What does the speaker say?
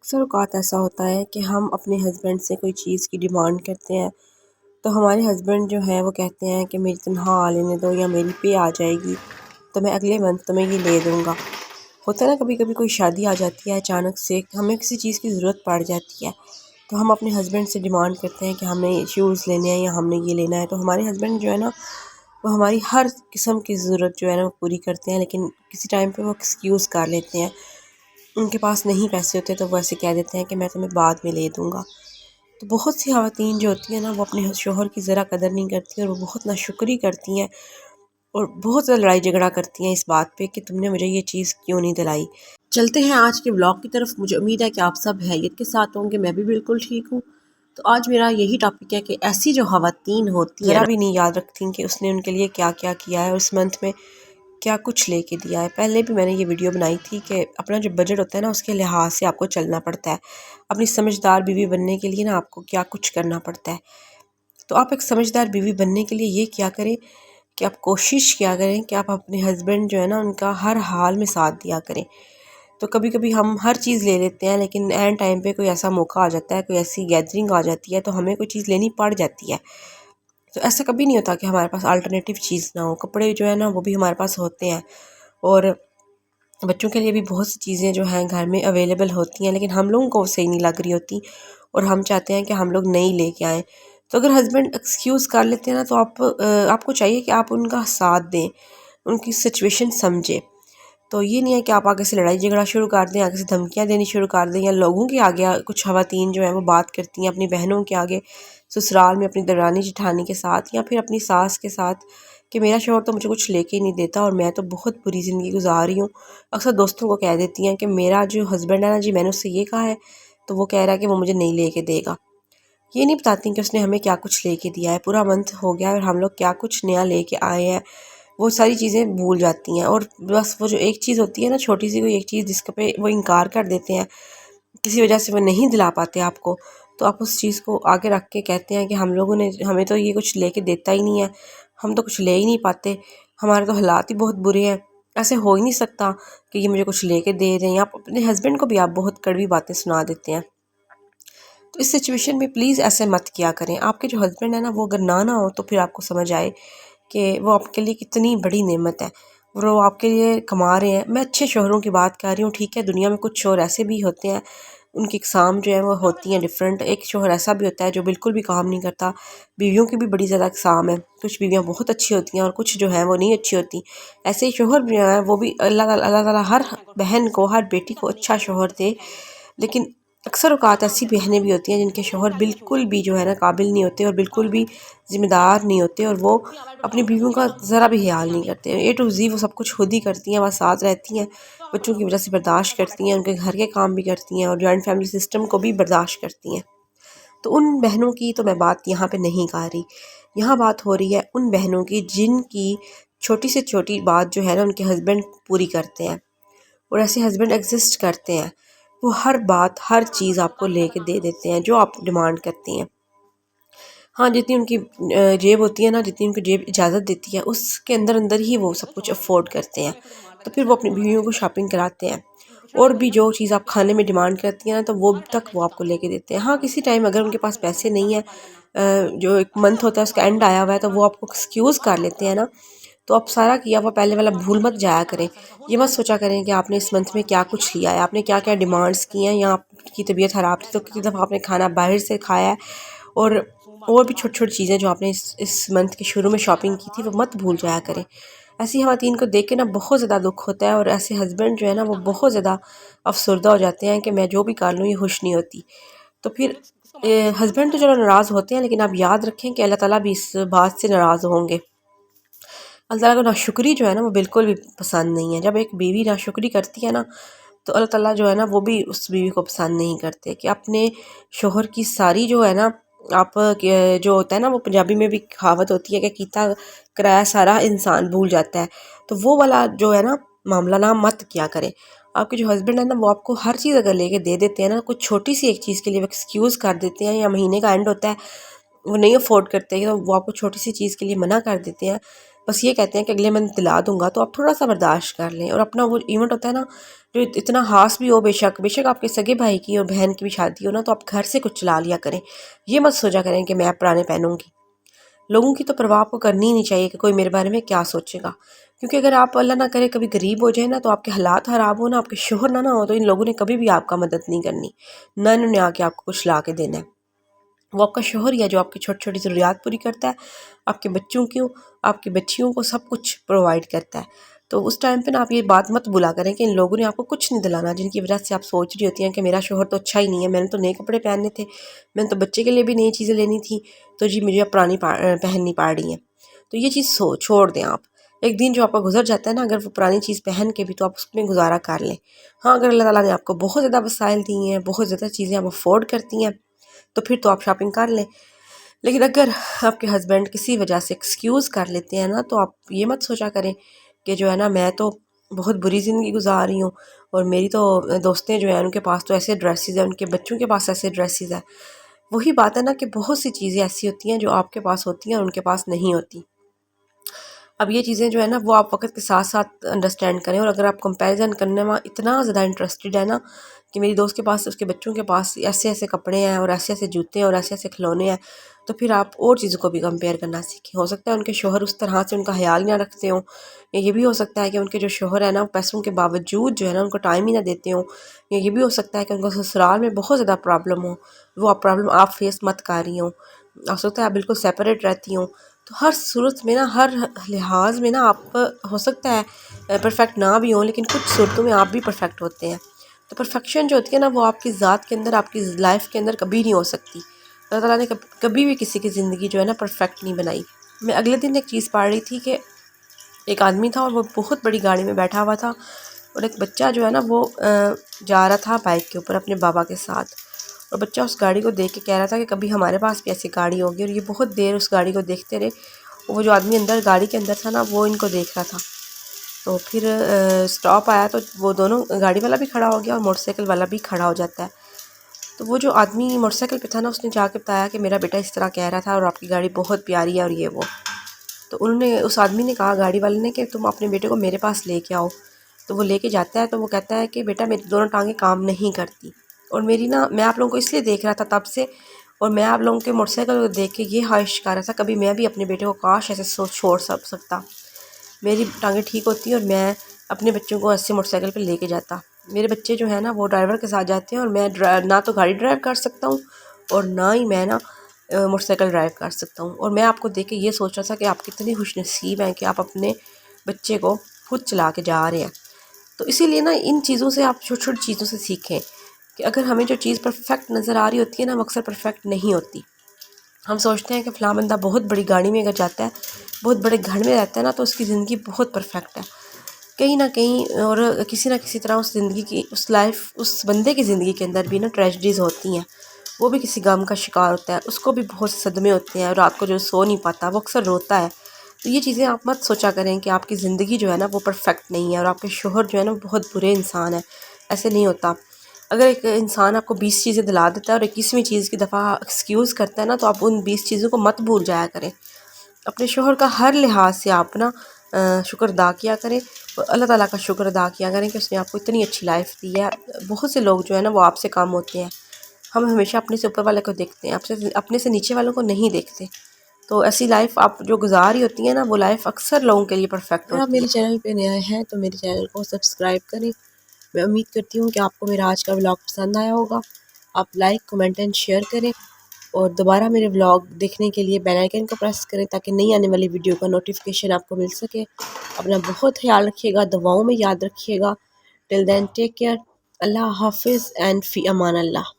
اکثر اوقات ایسا ہوتا ہے کہ ہم اپنے ہسبینڈ سے کوئی چیز کی ڈیمانڈ کرتے ہیں تو ہمارے ہسبینڈ جو ہیں وہ کہتے ہیں کہ میری تنخواہ لینے دو یا میری پے آ جائے گی تو میں اگلے منتھ تمہیں یہ لے دوں گا۔ ہوتا ہے نا، کبھی کبھی کوئی شادی آ جاتی ہے اچانک سے، ہمیں کسی چیز کی ضرورت پڑ جاتی ہے تو ہم اپنے ہسبینڈ سے ڈیمانڈ کرتے ہیں کہ ہمیں شوز لینے ہیں یا ہم نے یہ لینا ہے، تو ہمارے ہسبینڈ جو ہے نا وہ ہماری ہر قسم کی ضرورت جو ہے نا وہ پوری کرتے ہیں، لیکن کسی ٹائم پہ وہ ایکسکیوز کر لیتے ہیں، ان کے پاس نہیں پیسے ہوتے تو وہ ایسے کہہ دیتے ہیں کہ میں تمہیں بعد میں لے دوں گا۔ تو بہت سی خواتین جو ہوتی ہیں نا وہ اپنے شوہر کی ذرا قدر نہیں کرتی اور وہ بہت ناشکری کرتی ہیں اور بہت زیادہ لڑائی جھگڑا کرتی ہیں اس بات پہ کہ تم نے مجھے یہ چیز کیوں نہیں دلائی۔ چلتے ہیں آج کے ولاگ کی طرف۔ مجھے امید ہے کہ آپ سب خیریت کے ساتھ ہوں گے، میں بھی بالکل ٹھیک ہوں۔ تو آج میرا یہی ٹاپک ہے کہ ایسی جو خواتین ہوتی ہیں ذرا بھی نہیں یاد رکھتی کہ اس نے ان کے لیے کیا کیا کیا ہے اور اس منتھ میں کیا کچھ لے کے دیا ہے۔ پہلے بھی میں نے یہ ویڈیو بنائی تھی کہ اپنا جو بجٹ ہوتا ہے نا اس کے لحاظ سے آپ کو چلنا پڑتا ہے، اپنی سمجھدار بیوی بننے کے لیے نا آپ کو کیا کچھ کرنا پڑتا ہے۔ تو آپ ایک سمجھدار بیوی بننے کے لیے یہ کیا کریں کہ آپ کوشش کیا کریں کہ آپ اپنے ہسبینڈ جو ہے نا ان کا ہر حال میں ساتھ دیا کریں۔ تو کبھی کبھی ہم ہر چیز لے لیتے ہیں لیکن عین ٹائم پہ کوئی ایسا موقع آ جاتا ہے، کوئی ایسی گیدرنگ آ جاتی ہے تو ہمیں کوئی چیز لینی پڑ جاتی ہے۔ تو ایسا کبھی نہیں ہوتا کہ ہمارے پاس الٹرنیٹیو چیز نہ ہو، کپڑے جو ہے نا وہ بھی ہمارے پاس ہوتے ہیں اور بچوں کے لیے بھی بہت سی چیزیں جو ہیں گھر میں اویلیبل ہوتی ہیں، لیکن ہم لوگوں کو صحیح نہیں لگ رہی ہوتی اور ہم چاہتے ہیں کہ ہم لوگ نہیں لے کے آئیں۔ تو اگر ہسبینڈ ایکسکیوز کر لیتے ہیں نا تو آپ کو چاہیے کہ آپ ان کا ساتھ دیں، ان کی سچویشن سمجھیں۔ تو یہ نہیں ہے کہ آپ آگے سے لڑائی جھگڑا شروع کر دیں، آگے سے دھمکیاں دینی شروع کر دیں، یا لوگوں کے آگے کچھ خواتین جو ہیں وہ بات کرتی ہیں اپنی بہنوں کے آگے، سسرال میں اپنی درانی جٹھانی کے ساتھ یا پھر اپنی ساس کے ساتھ کہ میرا شوہر تو مجھے کچھ لے کے نہیں دیتا اور میں تو بہت بری زندگی گزار رہی ہوں۔ اکثر دوستوں کو کہہ دیتی ہیں کہ میرا جو ہسبینڈ ہے نا جی، میں نے اس سے یہ کہا ہے تو وہ کہہ رہا ہے کہ وہ مجھے نہیں لے کے دے گا۔ یہ نہیں بتاتی کہ اس نے ہمیں کیا کچھ لے کے دیا ہے، پورا منتھ ہو گیا اور ہم لوگ کیا کچھ نیا لے کے آئے ہیں وہ ساری چیزیں بھول جاتی ہیں، اور بس وہ جو ایک چیز ہوتی ہے نا چھوٹی سی کوئی ایک چیز جس پہ وہ انکار کر دیتے ہیں، کسی وجہ سے وہ نہیں دلا پاتے آپ کو، تو آپ اس چیز کو آگے رکھ کے کہتے ہیں کہ ہمیں تو یہ کچھ لے کے دیتا ہی نہیں ہے، ہم تو کچھ لے ہی نہیں پاتے، ہمارے تو حالات ہی بہت برے ہیں، ایسے ہو ہی نہیں سکتا کہ یہ مجھے کچھ لے کے دے دیں۔ آپ اپنے ہسبینڈ کو بھی آپ بہت کڑوی باتیں سنا دیتے ہیں۔ تو اس سچویشن میں پلیز ایسے مت کیا کریں۔ آپ کے جو ہسبینڈ ہے نا وہ اگر نہ ہو تو پھر آپ کو سمجھ آئے کہ وہ آپ کے لیے کتنی بڑی نعمت ہے اور وہ آپ کے لیے کما رہے ہیں۔ میں اچھے شوہروں کی بات کر رہی ہوں، ٹھیک ہے، دنیا میں کچھ شوہر ایسے بھی ہوتے ہیں، ان کی اقسام جو ہیں وہ ہوتی ہیں ڈیفرنٹ۔ ایک شوہر ایسا بھی ہوتا ہے جو بالکل بھی کام نہیں کرتا، بیویوں کی بھی بڑی زیادہ اقسام ہے، کچھ بیویاں بہت اچھی ہوتی ہیں اور کچھ جو ہیں وہ نہیں اچھی ہوتی۔ ایسے ہی شوہر جو ہیں وہ بھی اللہ تعالیٰ ہر بہن کو، ہر بیٹی کو اچھا شوہر دے، لیکن اکثر اوقات ایسی بہنیں بھی ہوتی ہیں جن کے شوہر بالکل بھی جو ہے نا قابل نہیں ہوتے اور بالکل بھی ذمہ دار نہیں ہوتے اور وہ اپنی بیویوں کا ذرا بھی خیال نہیں کرتے، اے ٹو زی وہ سب کچھ خود ہی کرتی ہیں، وہ ساتھ رہتی ہیں، بچوں کی وجہ سے برداشت کرتی ہیں، ان کے گھر کے کام بھی کرتی ہیں اور جوائنٹ فیملی سسٹم کو بھی برداشت کرتی ہیں۔ تو ان بہنوں کی تو میں بات یہاں پہ نہیں کر رہی، یہاں بات ہو رہی ہے ان بہنوں کی جن کی چھوٹی سے چھوٹی بات جو ہے نا ان کے ہسبینڈ پوری کرتے ہیں، اور ایسے ہسبینڈ ایگزسٹ کرتے ہیں، وہ ہر بات ہر چیز آپ کو لے کے دے دیتے ہیں جو آپ ڈیمانڈ کرتی ہیں۔ ہاں، جتنی ان کی جیب ہوتی ہے نا، جتنی ان کی جیب اجازت دیتی ہے اس کے اندر ہی وہ سب کچھ افورڈ کرتے ہیں، تو پھر وہ اپنی بیویوں کو شاپنگ کراتے ہیں، اور بھی جو چیز آپ کھانے میں ڈیمانڈ کرتی ہیں نا تو وہ تک وہ آپ کو لے کے دیتے ہیں۔ ہاں، کسی ٹائم اگر ان کے پاس پیسے نہیں ہیں، جو ایک منتھ ہوتا ہے اس کا اینڈ آیا ہوا ہے تو وہ آپ کو ایکسکیوز کر لیتے ہیں نا، تو آپ سارا کیا وہ پہلے والا بھول مت جایا کریں۔ یہ مت سوچا کریں کہ آپ نے اس منتھ میں کیا کچھ لیا ہے، آپ نے کیا کیا ڈیمانڈس کی ہیں، یا آپ کی طبیعت خراب تھی تو کتنی دفعہ آپ نے کھانا باہر سے کھایا ہے، اور بھی چھوٹی چھوٹی چیزیں جو آپ نے اس منتھ کے شروع میں شاپنگ کی تھی وہ مت بھول جایا کریں۔ ایسی خواتین کو دیکھ کے نا بہت زیادہ دکھ ہوتا ہے، اور ایسے ہسبینڈ جو ہے نا وہ بہت زیادہ افسردہ ہو جاتے ہیں کہ میں جو بھی کر لوں یہ خوش نہیں ہوتی۔ تو پھر ہسبینڈ تو چلو ناراض ہوتے ہیں، لیکن آپ یاد رکھیں کہ اللہ تعالیٰ بھی اس بات سے ناراض ہوں گے۔ اللہ تعالیٰ کو ناشکری جو ہے نا وہ بالکل بھی پسند نہیں ہے۔ جب ایک بیوی ناشکری کرتی ہے نا تو اللہ تعالیٰ جو ہے نا وہ بھی اس بیوی کو پسند نہیں کرتے، کہ اپنے شوہر کی ساری جو ہے نا آپ جو ہوتا ہے نا، وہ پنجابی میں بھی کہاوت ہوتی ہے کہ کیتا کرایا سارا انسان بھول جاتا ہے، تو وہ والا جو ہے نا معاملہ نہ مت کیا کریں۔ آپ کے جو ہسبینڈ ہے نا وہ آپ کو ہر چیز اگر لے کے دے دیتے ہیں نا، کچھ چھوٹی سی ایک چیز کے لیے وہ ایکسکیوز کر دیتے ہیں، یا مہینے کا اینڈ ہوتا ہے وہ نہیں افورڈ کرتے ہیں تو وہ آپ کو چھوٹی سی چیز کے لیے منع کر دیتے ہیں، بس یہ کہتے ہیں کہ اگلے منتھ دلا دوں گا، تو آپ تھوڑا سا برداشت کر لیں. اور اپنا وہ ایونٹ ہوتا ہے نا جو اتنا خاص بھی ہو، بے شک آپ کے سگے بھائی کی اور بہن کی بھی شادی ہو نا، تو آپ گھر سے کچھ چلا لیا کریں. یہ مت سوچا کریں کہ میں پرانے پہنوں گی. لوگوں کی تو پرواہ آپ کو کرنی ہی نہیں چاہیے کہ کوئی میرے بارے میں کیا سوچے گا. کیونکہ اگر آپ اللہ نہ کرے کبھی غریب ہو جائے نا، تو آپ کے حالات خراب ہو نا، آپ کے شوہر نہ ہو، تو ان لوگوں نے کبھی بھی آپ کا مدد نہیں کرنی، نہ انہوں نے آ کے آپ کو کچھ لا کے دینا ہے. وہ آپ کا شوہر ہی ہے جو آپ کی چھوٹی چھوٹی ضروریات پوری کرتا ہے، آپ کے بچوں کی، آپ کی بچیوں کو سب کچھ پرووائڈ کرتا ہے. تو اس ٹائم پہ نا آپ یہ بات مت بلا کریں کہ ان لوگوں نے آپ کو کچھ نہیں دلانا، جن کی وجہ سے آپ سوچ رہی ہوتی ہیں کہ میرا شوہر تو اچھا ہی نہیں ہے، میں نے تو نئے کپڑے پہننے تھے، میں نے تو بچے کے لیے بھی نئی چیزیں لینی تھی، تو جی مجھے اب پرانی پہننی پڑ رہی ہیں. تو یہ چیز چھوڑ دیں آپ. ایک دن جو آپ کا گزر جاتا ہے نا، اگر وہ پرانی چیز پہن کے بھی، تو آپ اس میں گزارا کر لیں. ہاں اگر اللہ تعالیٰ نے آپ کو بہت زیادہ وسائل دی ہیں، بہت زیادہ چیزیں آپ افورڈ کرتی ہیں، تو پھر تو آپ شاپنگ کر لیں. لیکن اگر آپ کے ہسبینڈ کسی وجہ سے ایکسکیوز کر لیتے ہیں نا، تو آپ یہ مت سوچا کریں کہ جو ہے نا میں تو بہت بری زندگی گزار رہی ہوں، اور میری تو دوستیں جو ہیں ان کے پاس تو ایسے ڈریسز ہیں، ان کے بچوں کے پاس ایسے ڈریسز ہیں. وہی بات ہے نا کہ بہت سی چیزیں ایسی ہوتی ہیں جو آپ کے پاس ہوتی ہیں اور ان کے پاس نہیں ہوتی. اب یہ چیزیں جو ہے نا وہ آپ وقت کے ساتھ ساتھ انڈرسٹینڈ کریں. اور اگر آپ کمپیریزن کرنے میں اتنا زیادہ انٹرسٹڈ ہے نا کہ میری دوست کے پاس اس کے بچوں کے پاس ایسے ایسے کپڑے ہیں اور ایسے ایسے جوتے ہیں اور ایسے ایسے کھلونے ہیں، تو پھر آپ اور چیزوں کو بھی کمپیئر کرنا سیکھیں. ہو سکتا ہے ان کے شوہر اس طرح سے ان کا خیال نہ رکھتے ہوں، یا یہ بھی ہو سکتا ہے کہ ان کے جو شوہر ہے نا پیسوں کے باوجود جو ہے نا ان کو ٹائم ہی نہ دیتے ہوں، یا یہ بھی ہو سکتا ہے کہ ان کو سسرال میں بہت زیادہ پرابلم ہو، وہ پرابلم آپ فیس مت کر رہی ہوں، ہو سکتا ہے آپ بالکل سیپریٹ رہتی ہوں. تو ہر صورت میں نا، ہر لحاظ میں نا آپ ہو سکتا ہے پرفیکٹ نہ بھی ہوں، لیکن کچھ صورتوں میں آپ بھی پرفیکٹ ہوتے ہیں. تو پرفیکشن جو ہوتی ہے نا وہ آپ کی ذات کے اندر، آپ کی لائف کے اندر کبھی نہیں ہو سکتی. اللہ تعالیٰ نے کبھی بھی کسی کی زندگی جو ہے نا پرفیکٹ نہیں بنائی. میں اگلے دن ایک چیز پڑھ رہی تھی کہ ایک آدمی تھا اور وہ بہت بڑی گاڑی میں بیٹھا ہوا تھا، اور ایک بچہ جو ہے نا وہ جا رہا تھا بائک کے اوپر اپنے بابا کے ساتھ، اور بچہ اس گاڑی کو دیکھ کے کہہ رہا تھا کہ کبھی ہمارے پاس بھی ایسی گاڑی ہوگی. اور یہ بہت دیر اس گاڑی کو دیکھتے رہے. وہ جو آدمی اندر گاڑی کے اندر تھا نا وہ ان کو دیکھ رہا تھا. تو پھر سٹاپ آیا تو وہ دونوں، گاڑی والا بھی کھڑا ہو گیا اور موٹر سائیکل والا بھی کھڑا ہو جاتا ہے. تو وہ جو آدمی موٹر سائیکل پہ تھا نا اس نے جا کے بتایا کہ میرا بیٹا اس طرح کہہ رہا تھا اور آپ کی گاڑی بہت پیاری ہے اور یہ وہ. تو انہوں نے، اس آدمی نے کہا گاڑی والے نے کہ تم اپنے بیٹے کو میرے پاس لے کے آؤ. تو وہ لے کے جاتا ہے تو وہ کہتا ہے کہ بیٹا میری دونوں ٹانگیں کام نہیں کرتی، اور میری نا، میں آپ لوگوں کو اس لیے دیکھ رہا تھا تب سے، اور میں آپ لوگوں کے موٹر سائیکل کو دیکھ کے یہ خواہش کر رہا تھا کبھی میں بھی اپنے بیٹے کو کاش ایسے چھوڑ سکتا، میری ٹانگیں ٹھیک ہوتی اور میں اپنے بچوں کو ایسے موٹر سائیکل پہ لے کے جاتا. میرے بچے جو ہیں نا وہ ڈرائیور کے ساتھ جاتے ہیں، اور میں نہ تو گاڑی ڈرائیو کر سکتا ہوں اور نہ ہی میں نا موٹر سائیکل ڈرائیو کر سکتا ہوں. اور میں آپ کو دیکھ کے یہ سوچ رہا تھا کہ آپ کتنے خوش نصیب ہیں کہ آپ اپنے بچے کو خود چلا کے جا رہے ہیں. تو اسی لیے نا ان چیزوں سے آپ چھوٹی چھوٹی چیزوں سے سیکھیں کہ اگر ہمیں جو چیز پرفیکٹ نظر آ رہی ہوتی ہے نا وہ اکثر پرفیکٹ نہیں ہوتی. ہم سوچتے ہیں کہ فلاں بندہ بہت بڑی گاڑی میں اگر جاتا ہے، بہت بڑے گھر میں رہتا ہے نا، تو اس کی زندگی بہت پرفیکٹ ہے. کہیں نہ کہیں اور کسی نہ کسی طرح اس زندگی کی، اس لائف، اس بندے کی زندگی کے اندر بھی نا ٹریجڈیز ہوتی ہیں. وہ بھی کسی غم کا شکار ہوتا ہے، اس کو بھی بہت صدمے ہوتے ہیں، اور رات کو جو سو نہیں پاتا وہ اکثر روتا ہے. تو یہ چیزیں آپ مت سوچا کریں کہ آپ کی زندگی جو ہے نا وہ پرفیکٹ نہیں ہے اور آپ کے شوہر جو ہے نا بہت برے انسان ہیں. ایسے نہیں ہوتا. اگر ایک انسان آپ کو 20 چیزیں دلا دیتا ہے اور 21ویں چیز کی دفعہ ایکسکیوز کرتا ہے نا، تو آپ ان 20 چیزوں کو مت بھول جایا کریں. اپنے شوہر کا ہر لحاظ سے آپ نا شکر ادا کیا کریں، اور اللہ تعالیٰ کا شکر ادا کیا کریں کہ اس نے آپ کو اتنی اچھی لائف دی ہے. بہت سے لوگ جو ہے نا وہ آپ سے کم ہوتے ہیں. ہم ہمیشہ اپنے سے اوپر والے کو دیکھتے ہیں، اپنے سے نیچے والوں کو نہیں دیکھتے. تو ایسی لائف آپ جو گزاری ہوتی ہے نا وہ لائف اکثر لوگوں کے لیے پرفیکٹ ہوتی ہے. آپ میرے چینل پہ نیا ہیں تو میرے چینل کو سبسکرائب کریں. میں امید کرتی ہوں کہ آپ کو میرا آج کا ولاگ پسند آیا ہوگا. آپ لائک، کمنٹ اینڈ شیئر کریں، اور دوبارہ میرے ولاگ دیکھنے کے لیے بیل آئیکن کو پریس کریں تاکہ نئی آنے والی ویڈیو کا نوٹیفیکیشن آپ کو مل سکے. اپنا بہت خیال رکھیے گا، دعاؤں میں یاد رکھیے گا. ٹل دین ٹیک کیئر. اللہ حافظ اینڈ فی امان اللہ.